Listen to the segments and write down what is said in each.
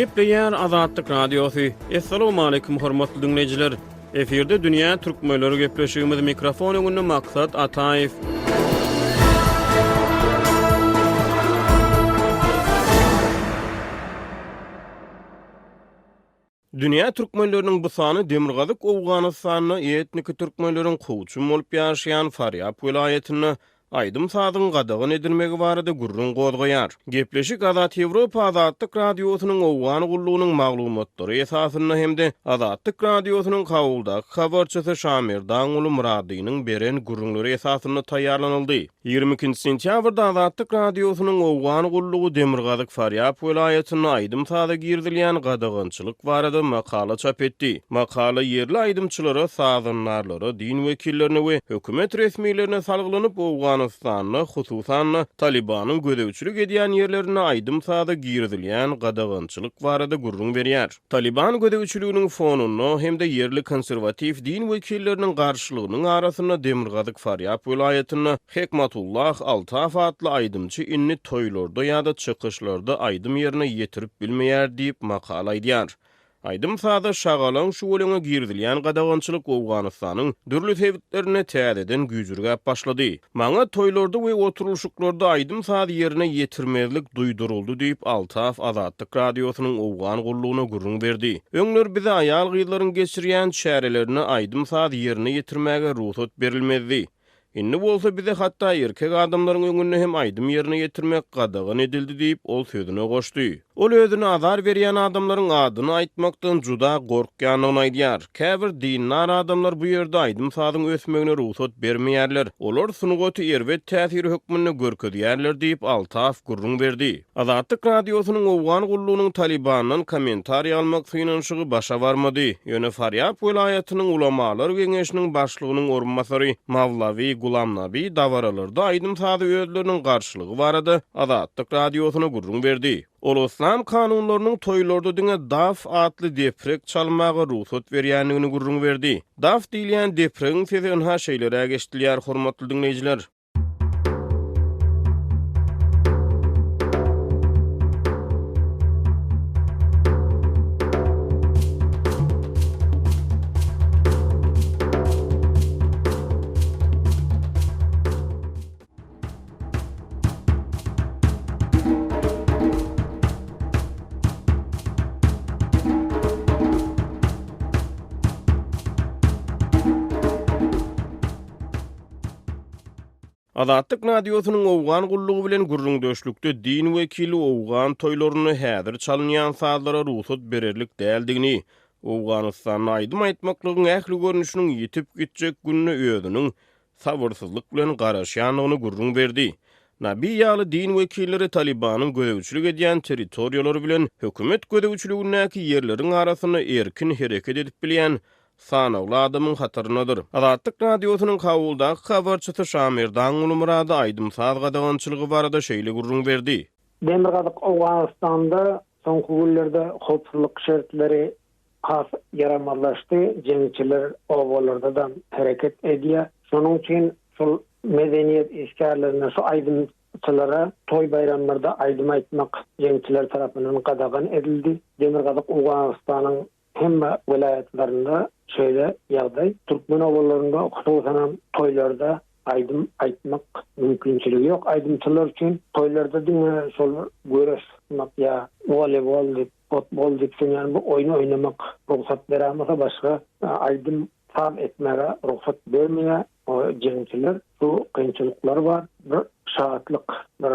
Gepleýär Azatlyk radiosu. Assalamu alaykum hormatly dinleyijiler. Eferde Dünýä Türkmenleri gepleşigimiz mikrofon öňünde maksat Ataýew. Dünýä Türkmenleriniň bu sany Demirgazyk Owganystanda etniki türkmenleriň kowçum bolup ýaşaýan Farýab welaýatynda aýdym-sazyň gadagan edilmegi barada gürrüň gozgaýar. Gepleşik Azat Ýewropa Azatlyk radiosynyň Owgan gullugynyň maglumatlary esasynda hemde Azatlyk radiosynyň kabuldaky habarçysy Şamirdan uly Muradynyň beren gürrüňleri esasynda taýýarlanyldy. 22 sentýabrda Azatlyk radiosynyň Owgan gullugy Demirgazyk Farýab welaýatynda aýdym-saza girdilýän gadagançylyk barada makala çap etdi. Makala yerli aýdymçylary, sazanlarlary, din wekillerini we hökümet resmiýetlerine salgylanyp Owganystanda, hususan Talybanyň gödäwçilik edýän ýerlerine aýdym-saza girdilýän gadagançylyk barada gürrüň berýär. Taliban gödäwçiliginiň fonunu hemde yerli konservativ din wekilleriniň garşylygynyň arasyna Demirgazyk Farýab welaýatyna Hekmatullah Altaf adly aýdymçy inni toýlarda ýa-da çykyşlarda aýdym ýerine ýetirip bilmeýär diýip makala aýdýar. Aýdym-saza şagalan şu bolana girdilýän gadagançylyk Owganystanyň dürli sebäplerine täzeden güýjürgäp başlady. Maňa toýlarda we oturuşyklarda aýdym-saza ýerine ýetirmezlik duýduruldy diýip Altaf Azatlyk radiosynyň Owgan gullugyna gürrüň berdi. Öňler bize aýal gyýlaryň geçirýän şäherlerini aýdym-saza ýerine ýetirmäge ruhsat berilmezdi. Inni bolsa bize hatda erkek adamlaryň öňüne hem aýdym ýerine ýetirmek gadagan edildi diýip ol sözüne goşdy. Ol özüne azar berýän adamlaryň adyny aýtmakdan juda gorkýanyny aýdýar. Käbir dinler adamlar bu ýerde aýdym-sazyň ösmegine ruhsat bermeýärler. Olar sunugaty erwet täsiri hökmünde görkezýärler diýip Altaf gürrüň berdi. Azatlyk radiosynyň Owgan gullugynyň Talybanyň kommentariýa almak syňyşygy başa barmady. Ýöne Farýab welaýatynyň ulamalar geňeşiniň başlygynyň orunmasary Mavlavi Gulam Nabi davaralarda aýdym-saza özleriniň garşylygy barada Azatlyk radiosyna gürrüň berdi. Ol İslam kanunlarynyň toýlarda diňe daf adly deprek çalmagy ruhsat berýänligini gürrüň berdi. Daf diýilýän depregiň sesi ha şeýlere geçdilýär hormatly dinleyijiler. Azatlyk radiosynyň Owgan gullugy bilen gürrüňdeşlikde din wekili Owgan toýlaryny häzir çalynýan sazlara ruhsat bererlik däldigini, Owganystanyň aýdym aýtmaklygyň ähli görnüşiniň ýetip gitjek gününe özüniň sabırsyzlyk bilen garaşýanyny gürrüň berdi. Nabi ýaly din wekilleri Talybanyň gödäwçilik edýän territoriýalary bilen hökümet gödäwçiligindäki ýerleriň arasyna erkin hereket edip bilýän sanawly adamyň hatyrynadyr. Azatlyk radiosynyň kabuldaky habarçysy Şamirdan uly Murady aýdym-saz gadagançylygy barada şeýle gürrüň berdi. Demirgazyk Owganystanda soňky günlerde howpsuzlyk şertleri has ýaramallaşdy. Jeňçiler owalarda da hereket edýär. Şonuň üçin şol medeniýet iskerlerine şu aýdymçylara toy bayramlarda aýdym aýtmak jeňçiler tarapyndan gadagan edildi. Demirgazyk Owganystanyň hemme welaýatlarynda şöyle ýagdaý, türkmen owalarynda hususan toýlarda aýdym aýtmak mümkinçiligi ýok. Aýdymçylar üçin toýlarda diňe şol görüşmek ýa voleybol dip, futbol dip bu oýny oynamak ruhsat berämese başga aýdym saz etmege ruhsat bermeýär. O jeňçiler bu kynçylyklar bar. Bir şahatlyk, bir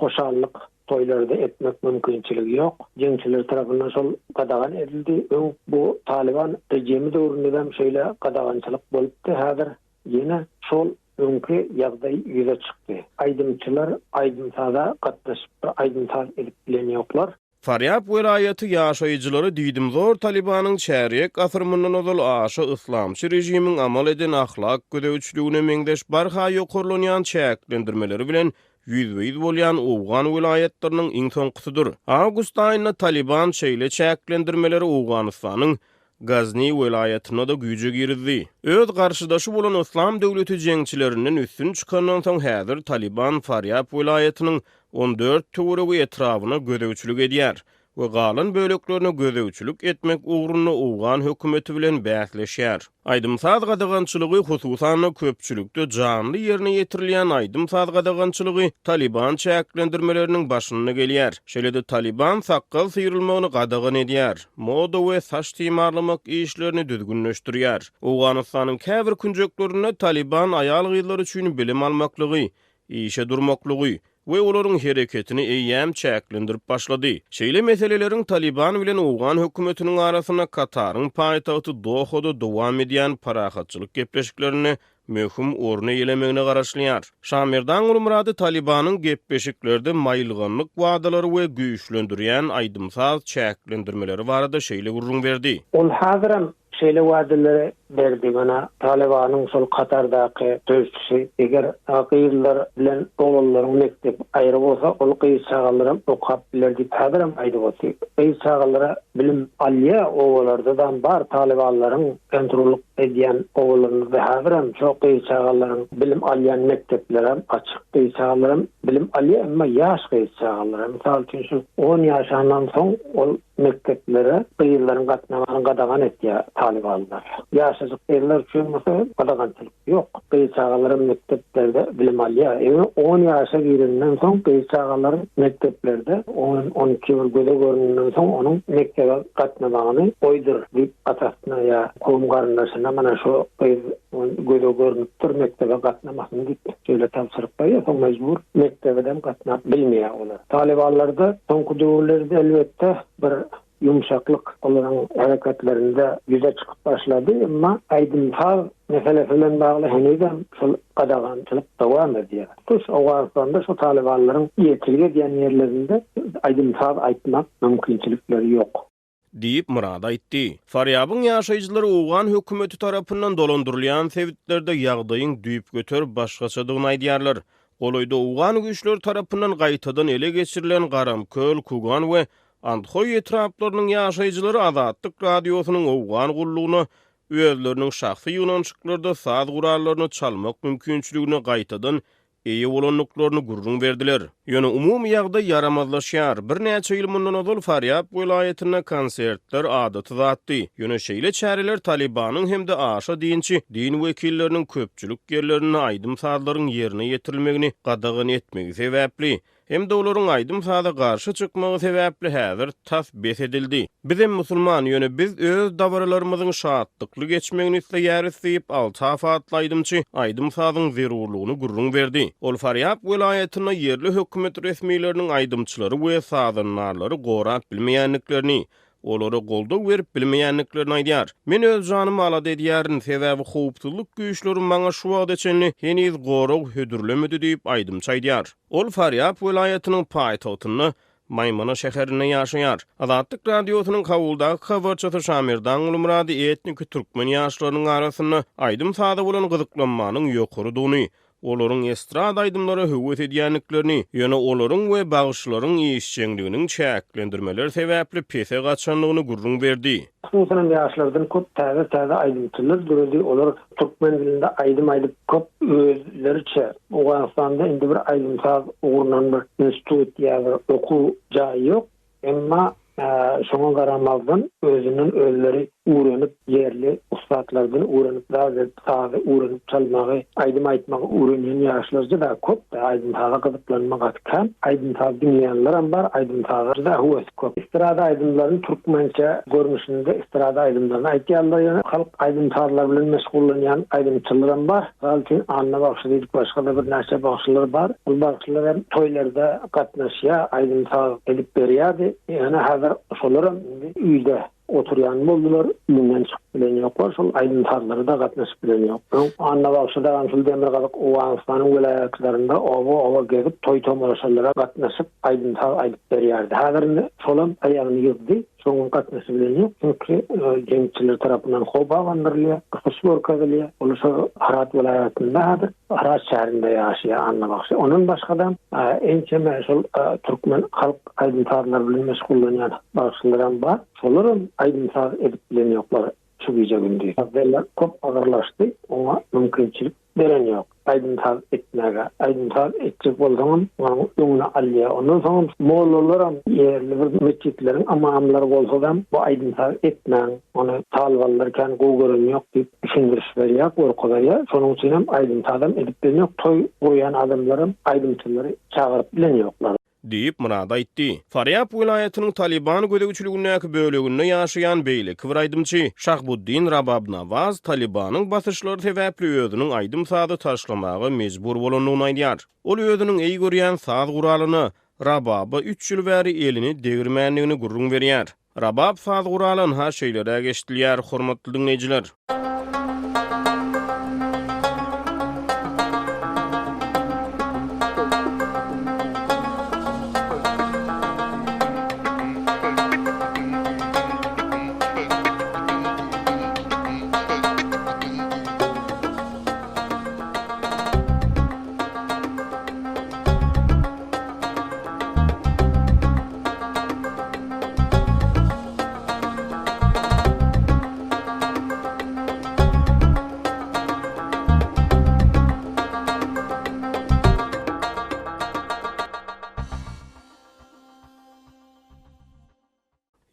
hoşallyk toýlarda etmek mümkinçiligi ýok. Jeňçiler tarapyndan şol gadagan edildi. Bu Taliban rejimi döwründe hem şeýle gadagançylyk bolupdy. Häzir ýene şol öňkü ýagdaý ýüze çykdy. Aýdymçylar aýdym-saza gatnaşyp aýdym-saz edip bilenýoklar. Farýab welaýaty ýaşaýjylary diýdim zor Talybanyň çärek asyrmyndan ozal aşy islamçy rejimiň amal eden ahlak gödäwçiligine meňdeş barha ýokurlanýan çäklendirmeleri bilen yüzbeyiz bolýan Owgan welaýatlarynyň iň soňkusydyr. Awgust aýynda Taliban şeýle çäklendirmeleri Owganystanyň Gazni welaýatyna da güýje girdi. Öz garşydaşy bolan İslam döwleti jeňçilerinden üstün çykandan soň häzir Taliban Farýab welaýatynyň 14 töwre we etrawyna gödäwçilik edýär. we galan böleklerine gözewçilik etmek uğruna Owgan hökümeti bilen bäsleşýär. Aýdym-saz gadagançylygy hususan köpçülükde canly ýerine ýetirilýän aýdym-saz gadagançylygy Talybanyň çäklendirmeleriniň başyna gelýär. Şeýle-de Taliban saqqal syýrylmagyny gadagan edýär. Moda we saç tiýmarlamak işlerini düzgünleşdirýär. Owganystanyň käbir künjeklerinde Taliban aýal gyzlary üçin bilim almaklygy, işe durmaklygy we olaryň hereketini eýýäm çäklendirip başlady. Şeýle meseleleriň Taliban bilen Owgan hökümetiniň arasyna Kataryň paýtagty Dohada dowam edýän parahatçylyk gepleşiklerini möhüm orna ýelemegine garaşlýar. Şamirdan ulumrady Talibanyň gepleşiklerde maýylganlyk wadalary we güýçlendirýän aýdym-saz çäklendirmeleri barada şeýle gurrun berdi. Ol hazyram şeýle wadaları berdi bana. Talibanyň sol Katardaky döwüşçisi eger aýdymlar bilen oğullaryň mektep aýry bolsa, ol gyýçagalary okap biler diýip hazyram aýdyp bolsa. Gyýçagalara bilim alýa oğullardan bar Talibanlaryň kontrollik edýän oğullaryny da hazyram çok gyýçagallaryň bilim alýan mekteplere açyk gyýçagalarym bilim alýa, emma ýaş gyýçagalar. Misal üçin şu 10 ýaşandan soň ol mekteplere gyýylaryň gatnamagyny gadagan etýär Talibanlar. Ýaşaýak ýerler üçin gadagançylyk ýok. Gyýçagalarym mekteplerde bilim alýa. 10 ýaşa girenden soň gyýçagalar mekteplerde 10-12 ýyl göze göründen soň onuň mektebe gatnamagyny oýdur diýip atasyna ýa kowum garyndaşyna mana şu göze görünüp dur mektebe gatnamasyny diýip şeýle tapşyryp goýýar, soň mejbur mektebeden gatnap bilmeýär olar. Talibanlarda soňky döwürlerde elbetde bir yumşaklyk olaryň hareketlerinde yüze çıkıp başlady, emma aýdym-saz meselesi bilen bagly henüzem şol gadagançylyk dowam edýär. Tuş Owganystanda şu Talibanlaryň ýetilge diýen ýerlerinde aýdym-saz aýtmak mümkinçilikleri ýok diýip murad aýtdy. Farýabyň ýaşaýjylary Owgan hökümeti tarapyndan dolandyrylýan sewitlerde ýagdaýyň düýüp götürüp başgaçadygyny aýdýarlar. Goloýda Owgan güýçleri tarapyndan gaýtadan ele geçirilen Garamköl, Kugan we Anthoy etraplarynyň ýaşaýjylary Azatlyk radiosynyň Owgan gullugyny özleriniň şahsy ýonançyklarda saz gurarlaryny çalmak mümkinçiligine gaýtadan eýe bolanlyklaryny gurrun berdiler. Ýöne umumy ýagdaý yaramazlaşýar. Bir näçe ýyl mundan ozal Farýab welaýatynda konsertler adaty zatdy. Ýöne şeýle çäreler Talibanyň hemde aşa dinçi din wekilleriniň köpçülük ýerlerini aýdym-sazlaryň ýerine ýetirilmegini gadagan etmegi sebäpli. Hem de olaryň aýdym-saza garşy çykmagy sebäpli häzir tasbih edildi. Bizim musulman ýöne biz öz dawralarymyzyň şahatlykly geçmegini isleýäris diýip altafatly aýdymçy aýdym-sazyň zerurlugyny gurrun berdi. Ol Farýab welaýatyna ýerli hökümet resmiýetleriniň aýdymçylary we sazanarlary gorap bilmeýänliklerini, olary goldaw berip bilmeýänliklerini aýdýar. Men öz janymy alady edýärin sebäbi howpsuzlyk güýçleri maňa şu wagt içinde heniz goraw hödürlemedi diýip aýdymçy aýdýar. Ol Farýab welaýatynyň paýtagtyny Maymana şäherinde ýaşaýar. Azatlyk radiosynyň kawuldaky habarçysy Şamirdan ulumrady etniki türkmen ýaşlarynyň arasyna aýdym-saza bolan gyzyklanmanyň ýokurydygyny, olaryň estrada aýdymlara höwet edýänliklerini, ýöne olaryň we bagşylaryň işçiliginiň çäklendirmeleri sebäpli pese gaçanlygyny gurrun berdi. Musulman ýaşlardan köp täze aýdymçylar durdy. Olar türkmen dilinde aýdym aýdyp köp özleriçe Owganystanda indi bir aýdym-saz uğrundan bir institut ýa-da okuw jaýy ýok. Emma şoňa garamazdan özünün ölleri uğranıp yerli ustatlardan uğranıp sazy uğranıp çalmagy, aýdym aýtmagy uğranýan ýaşlarja da köp da aýdym-saza gyzyklanmak atkan. Aýdym-saz dinleýänler bar, aýdym-saza da höwes köp. Estrada aýdymlaryň türkmençe görnüşinde estrada aýdymlaryny aýtýarlar, ýöne halk aýdym-sazlar bilen meşgullanýan aýdymçylar bar. Galty anna bagşy diýip başga da bir näçe bagşylar bar. Bu bagşylar hem toýlarda gatnaşýar, aýdym-saz edip berýärdi. Ýöne hazır şolaryň üýde oturyan boldular, üýünden çykyp bilen ýoklar, şol aýdym-sazlary da gatnaşyp bilen ýok. Anna bagşyda şol Demirgazyk Owganystanyň welaýatlarynda owa gezip toý tomoşalara gatnaşyp aýdym-saz aýdyp berýärdi. Häzir şolam aýagyny ýygdy, şoň gatnaşyp bilen ýok. Çünki gençler tarapyndan howbagandyrylýar, gysgyrk edilýär. Olu Harat welaýatynda, Harat şäherinde ýaşaýar Anna bagşy. Onuň başgadan ençeme şol türkmen halk aýdym-sazlar bilen meşgullanýan bagşylar bar. Şolaryň aýdym-saz edip bilen ýoklar. Şu güýje gündä. Azatlyk köp agyrlaşdy, oňa mümkinçilik beren ýok. Aýdym-saz etme etmege, aýdym-saz etjek bolsaňam, onuň öňüne alýa. Ondan soň mollalaram ýerli bir meçitleriň amamlary bolsa-da bu aýdym-saz etmäň, onu talballarken gowgurun ýok diýip düşündürüş berýär, gorky berýär. Şonuň üçin hem aýdym-sazam edip bilmek, toy goýan adamlarym aýdymçylary çağırıp bilen ýoklar. Diýip murada aýtdy. Farýab welaýatynyň Talybanyň gödegçiligindäki bölегinde ýaşaýan beýlik bir aýdymçy Şahbuddin Rabab Nawaz Talybanyň basışlary sebäpli özüniň aýdym-sazy taşlamagy mejbur bolanlygyny aýdýar. Ol özüniň eý görýän saz guralyny Rababa 3 ýyl bäri elini degirmänligini gurrun berýär. Rabab saz guralyny ha şeýlere geçdilýär, hormatly dinleýijiler.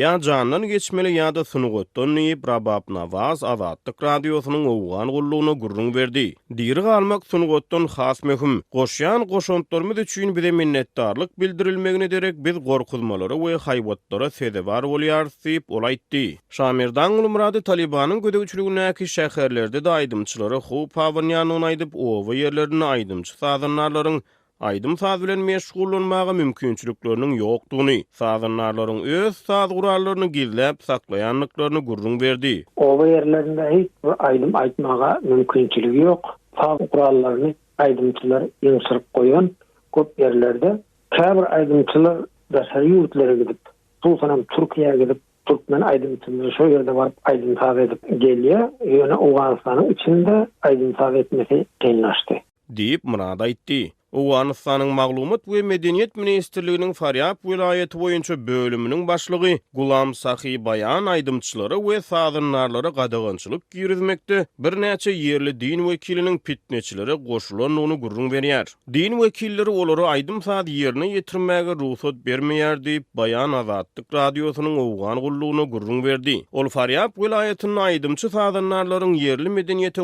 Ya candan geçmeli ya da sunugotdan neyip Rabab Nawaz Azatlyk radiosynyň Owgan gullugyna gurrun berdi. Diri galmak sunugotdan has möhüm. Goşýan goşontlarymyz üçin bize minnetdarlyk bildirilmegine derek biz gorkuzmalary we haýwatlara sezebar bolýar diýip ol aýtdy. Şamirdan Ulmurady Talybanyň gödegçiligindäki şäherlerde de aýdymçylary hup hawanýanyny aýdyp owa ýerlerini aýdymçy sazanlarlaryň aýdym-saz bilen meşgullanmagy mümkinçilikleriniň ýokdugyny, sazanlarlaryň öz saz gurallaryny gizläp saklaýanlyklaryny gurrun berdi. Owa ýerlerinde hiç bir aýdym aýtmaga mümkinçiligi ýok. Saz gurallaryny aýdymçylar ýyňşyryp goýan köp ýerlerde käbir aýdymçylar da şeýurtlere gidip, susanam Türkiýe'ye gidip Türkmen aýdymçylary şo ýerde baryp aýdym-saz edip gelýär. Ýöne Owganystanyň içinde aýdym-saz etmesi kynlaşdy. Diýip murada aýtdy. Owganystanyň maglumat we medeniýet ministrliginiň Farýab welaýaty boýunça bölüminiň başlygy Gulam Sahy bayan aýdymçylary we sazanlarlary gadagançylyk girizmekde bir näçe ýerli din wekiliniň pitneçileri goşulanyny gurrun berýär. Din wekilleri olary aýdym-saz ýerine ýetirmäge ruhsat bermeýär diýip bayan Azatlyk radiosynyň Owgan gullugyna gurrun berdi. Ol Farýab welaýatynyň aýdymçy sazanlarlaryň ýerli medeniýete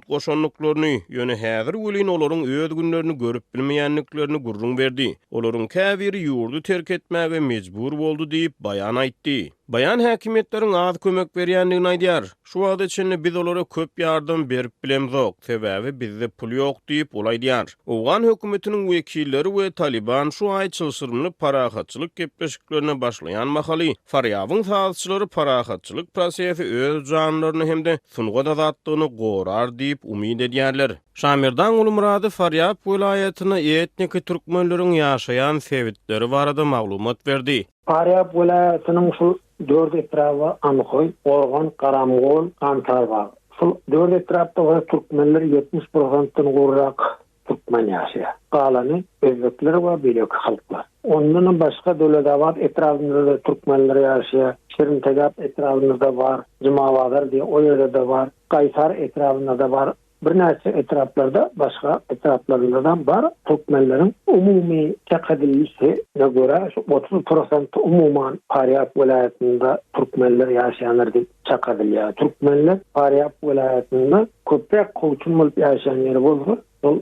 goşonlyklaryny ýöne häzir welin olaryň öz günlerini görüp bilmeýänliklerini gurrun berdi. Olaryň käbiri ýurdu terk etmäge mejbur boldy diýip bayan aýtdy. Bayan häkimetleriň az kömek berýänligini aýdýar. Şu wagt içinde biz olara köp ýardam berip bilemzok, sebäbi bizde pul ýok diýip ol aýdýar. Owgan hökümetiniň wekilleri we Taliban şu aý çylşyrmly parahatçylyk gepleşiklerine başlayan mahaly Farýabyň sazçylary parahatçylyk prosesi öz janlaryny hemde sunugat azatlygyny gorar diýip umyd edýärler. Şamirdan Ulmurady Farýab welaýatyna etniki türkmenleriň ýaşaýan sebitleri barada maglumat berdi. Farýab welaýatynyň şu 4 etrafı Ankoy, Owgan, Garamgol, Kantarbağı. Şu 4 etrafda türkmenler 70%'dan gurrak türkmen ýaşaýar. Galany özbekler we beýleki halklar. Ondan başga döwletler etrafynda da türkmenler ýaşaýar. Şirintegap etrafynda bar, Jumawazar diýip o ýerde de bar, Gaýsar etrafynda da bar. Bir näçe etraflarda başga etraflardan bar türkmenleriň umumy täqdillisi göre 30% umuman Farýab welaýatynda türkmenler ýaşaýanlar diýip çakadylýar. Türkmenler Farýab welaýatynda köpek kowçum bolup ýaşaýan ýeri bolsa, ol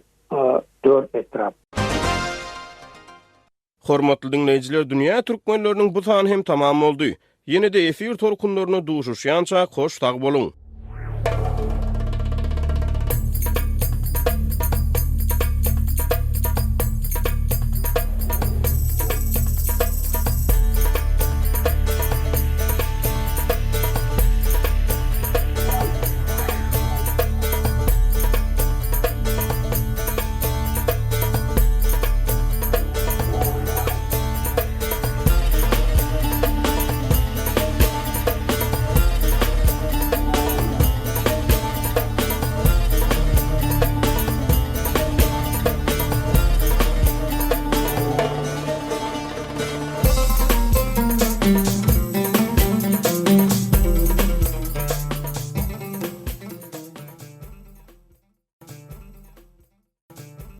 4 etraf. Hormatly dinleýijiler, Dünýä Türkmenleriniň bu sany hem tamam boldy. Ýene-de efir tolkunlaryna duşuşýança hoş tag bolun.